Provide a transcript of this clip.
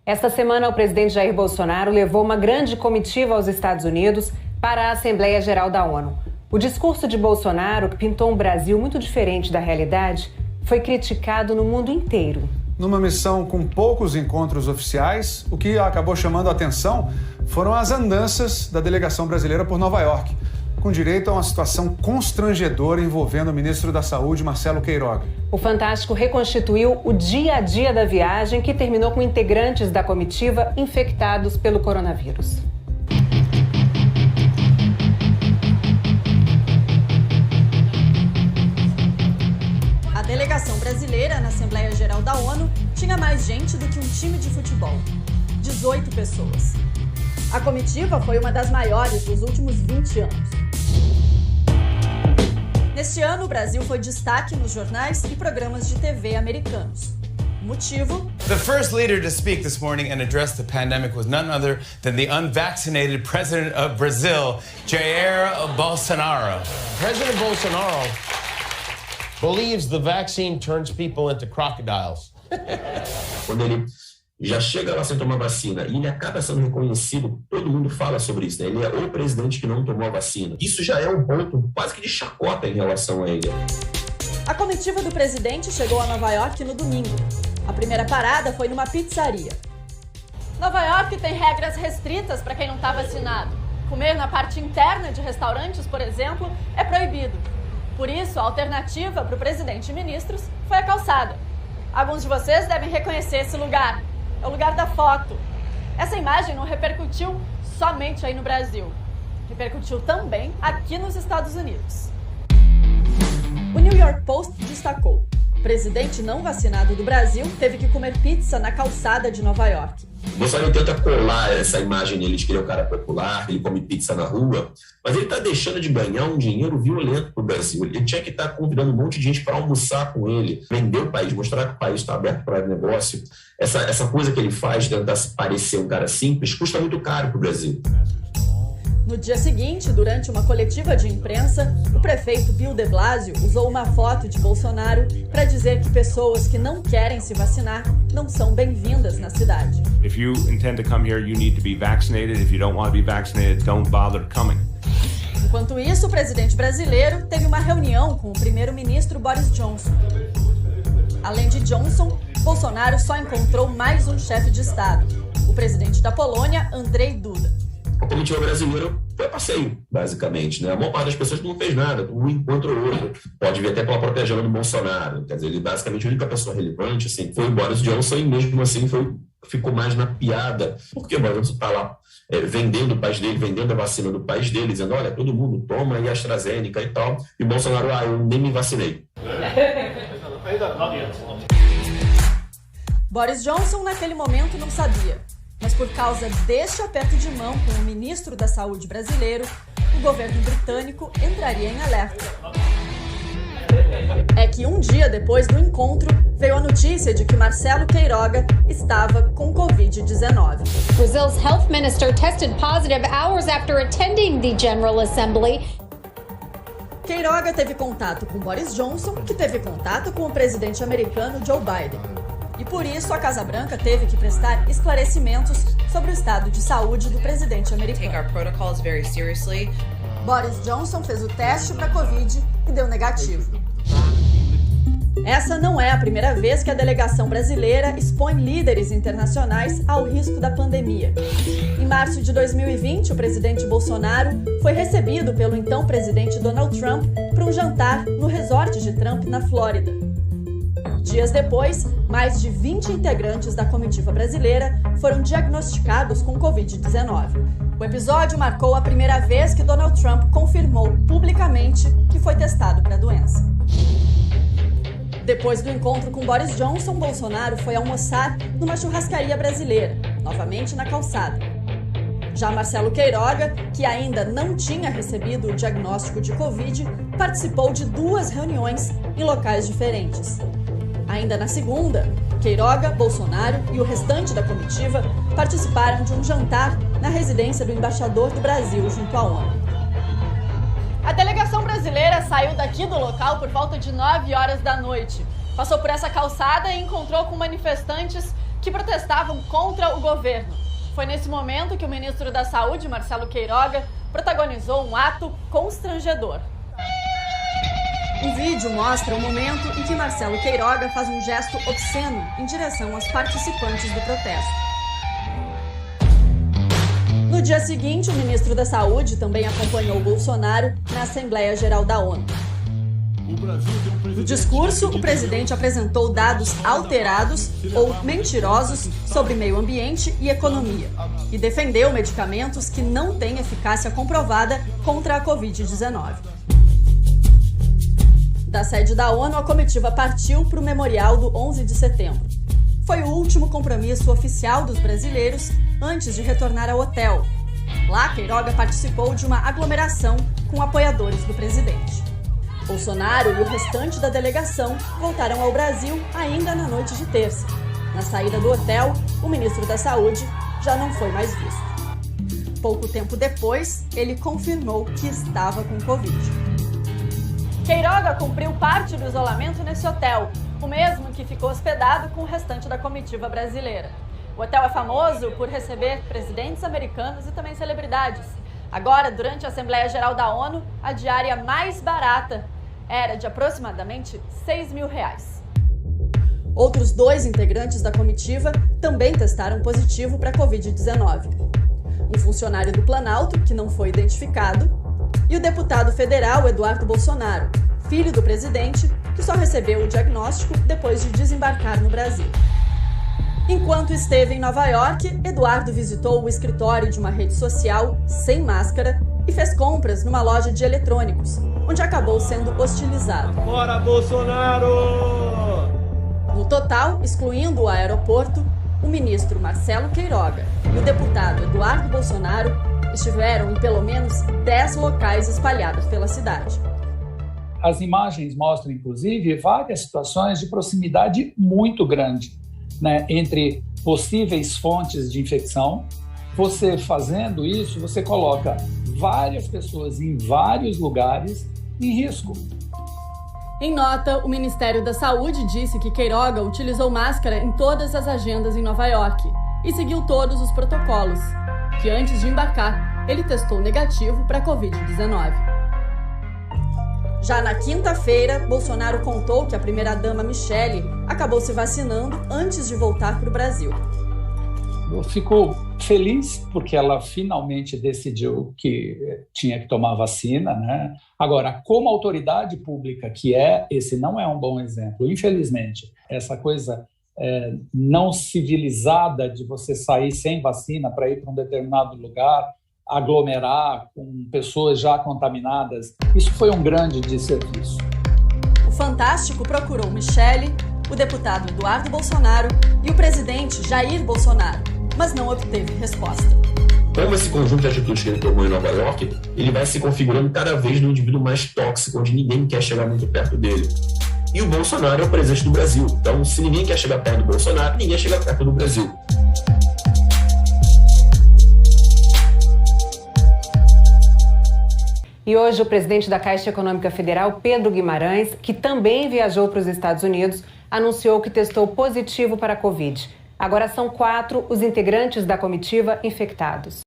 Esta semana, o presidente Jair Bolsonaro levou uma grande comitiva aos Estados Unidos para a Assembleia Geral da ONU. O discurso de Bolsonaro, que pintou um Brasil muito diferente da realidade, foi criticado no mundo inteiro. Numa missão com poucos encontros oficiais, o que acabou chamando a atenção foram as andanças da delegação brasileira por Nova York, com direito a uma situação constrangedora envolvendo o ministro da Saúde, Marcelo Queiroga. O Fantástico reconstituiu o dia a dia da viagem, que terminou com integrantes da comitiva infectados pelo coronavírus. A delegação brasileira na Assembleia Geral da ONU tinha mais gente do que um time de futebol. 18 pessoas. A comitiva foi uma das maiores dos últimos 20 anos. Neste ano, o Brasil foi destaque nos jornais e programas de TV americanos. Motivo? The first leader to speak this morning and address the pandemic was none other than the unvaccinated president of Brazil, Jair Bolsonaro. President Bolsonaro believes the vaccine turns people into crocodiles. Quando ele já chega lá sem tomar vacina e ele acaba sendo reconhecido, todo mundo fala sobre isso, né? Ele é o presidente que não tomou a vacina. Isso já é um ponto quase que de chacota em relação a ele. A comitiva do presidente chegou a Nova York no domingo. A primeira parada foi numa pizzaria. Nova York tem regras restritas para quem não está vacinado. Comer na parte interna de restaurantes, por exemplo, é proibido. Por isso, a alternativa para o presidente e ministros foi a calçada. Alguns de vocês devem reconhecer esse lugar. É o lugar da foto. Essa imagem não repercutiu somente aí no Brasil. Repercutiu também aqui nos Estados Unidos. O New York Post destacou: o presidente não vacinado do Brasil teve que comer pizza na calçada de Nova York. O Bolsonaro tenta colar essa imagem dele de que ele é um cara popular, ele come pizza na rua, mas ele está deixando de ganhar um dinheiro violento para o Brasil. Ele tinha que estar convidando um monte de gente para almoçar com ele, vender o país, mostrar que o país está aberto para negócio. Essa coisa que ele faz de tentar se parecer um cara simples custa muito caro para o Brasil. No dia seguinte, durante uma coletiva de imprensa, o prefeito Bill de Blasio usou uma foto de Bolsonaro para dizer que pessoas que não querem se vacinar não são bem-vindas na cidade. If you intend to come here, you need to be vaccinated. If you don't want to be vaccinated, don't bother coming. Enquanto isso, o presidente brasileiro teve uma reunião com o primeiro-ministro Boris Johnson. Além de Johnson, Bolsonaro só encontrou mais um chefe de Estado, o presidente da Polônia, Andrzej Duda. A comitiva brasileira foi a passeio, basicamente, né? A maior parte das pessoas não fez nada, um encontro ou outro. Pode ver até pela própria agenda do Bolsonaro. Quer dizer, ele basicamente a única pessoa relevante assim, foi o Boris Johnson e mesmo assim ficou mais na piada. Porque o Boris Johnson está lá vendendo o país dele, vendendo a vacina do país dele, dizendo, olha, todo mundo toma e AstraZeneca e tal. E o Bolsonaro, eu nem me vacinei. Boris Johnson, naquele momento, não sabia. Mas por causa deste aperto de mão com o ministro da Saúde brasileiro, o governo britânico entraria em alerta. É que um dia depois do encontro, veio a notícia de que Marcelo Queiroga estava com Covid-19. Brazil's health minister tested positive hours after attending the General Assembly. Queiroga teve contato com Boris Johnson, que teve contato com o presidente americano Joe Biden. E por isso a Casa Branca teve que prestar esclarecimentos sobre o estado de saúde do presidente americano. Boris Johnson fez o teste para Covid e deu negativo. Essa não é a primeira vez que a delegação brasileira expõe líderes internacionais ao risco da pandemia. Em março de 2020, o presidente Bolsonaro foi recebido pelo então presidente Donald Trump para um jantar no resort de Trump, na Flórida. Dias depois, mais de 20 integrantes da comitiva brasileira foram diagnosticados com Covid-19. O episódio marcou a primeira vez que Donald Trump confirmou publicamente que foi testado para a doença. Depois do encontro com Boris Johnson, Bolsonaro foi almoçar numa churrascaria brasileira, novamente na calçada. Já Marcelo Queiroga, que ainda não tinha recebido o diagnóstico de Covid, participou de 2 reuniões em locais diferentes. Ainda na segunda, Queiroga, Bolsonaro e o restante da comitiva participaram de um jantar na residência do embaixador do Brasil junto à ONU. A delegação brasileira saiu daqui do local por volta de 9 horas da noite. Passou por essa calçada e encontrou com manifestantes que protestavam contra o governo. Foi nesse momento que o ministro da Saúde, Marcelo Queiroga, protagonizou um ato constrangedor. Um vídeo mostra o momento em que Marcelo Queiroga faz um gesto obsceno em direção aos participantes do protesto. No dia seguinte, o ministro da Saúde também acompanhou Bolsonaro na Assembleia Geral da ONU. No discurso, o presidente apresentou dados alterados ou mentirosos sobre meio ambiente e economia e defendeu medicamentos que não têm eficácia comprovada contra a Covid-19. Da sede da ONU, a comitiva partiu para o Memorial do 11 de setembro. Foi o último compromisso oficial dos brasileiros antes de retornar ao hotel. Lá, Queiroga participou de uma aglomeração com apoiadores do presidente. Bolsonaro e o restante da delegação voltaram ao Brasil ainda na noite de terça. Na saída do hotel, o ministro da Saúde já não foi mais visto. Pouco tempo depois, ele confirmou que estava com Covid. Queiroga cumpriu parte do isolamento nesse hotel, o mesmo que ficou hospedado com o restante da comitiva brasileira. O hotel é famoso por receber presidentes americanos e também celebridades. Agora, durante a Assembleia Geral da ONU, a diária mais barata era de aproximadamente R$6 mil. Outros 2 integrantes da comitiva também testaram positivo para a Covid-19. Um funcionário do Planalto, que não foi identificado, e o deputado federal Eduardo Bolsonaro, filho do presidente, que só recebeu o diagnóstico depois de desembarcar no Brasil. Enquanto esteve em Nova York, Eduardo visitou o escritório de uma rede social sem máscara e fez compras numa loja de eletrônicos, onde acabou sendo hostilizado. Bora, Bolsonaro! No total, excluindo o aeroporto, o ministro Marcelo Queiroga e o deputado Eduardo Bolsonaro estiveram em pelo menos 10 locais espalhados pela cidade. As imagens mostram, inclusive, várias situações de proximidade muito grande, né, entre possíveis fontes de infecção. Você fazendo isso, você coloca várias pessoas em vários lugares em risco. Em nota, o Ministério da Saúde disse que Queiroga utilizou máscara em todas as agendas em Nova York e seguiu todos os protocolos, que antes de embarcar, ele testou negativo para a Covid-19. Já na quinta-feira, Bolsonaro contou que a primeira-dama Michele acabou se vacinando antes de voltar para o Brasil. Eu fico feliz porque ela finalmente decidiu que tinha que tomar vacina, né? Agora, como autoridade pública que é, esse não é um bom exemplo. Infelizmente, essa coisa não civilizada de você sair sem vacina para ir para um determinado lugar, aglomerar com pessoas já contaminadas, isso foi um grande desserviço. O Fantástico procurou Michele, o deputado Eduardo Bolsonaro e o presidente Jair Bolsonaro, mas não obteve resposta. Como esse conjunto de atitudes que ele tomou em Nova York, ele vai se configurando cada vez no indivíduo mais tóxico, onde ninguém quer chegar muito perto dele. E o Bolsonaro é o presidente do Brasil. Então, se ninguém quer chegar perto do Bolsonaro, ninguém chega perto do Brasil. E hoje o presidente da Caixa Econômica Federal, Pedro Guimarães, que também viajou para os Estados Unidos, anunciou que testou positivo para a Covid. Agora são 4 os integrantes da comitiva infectados.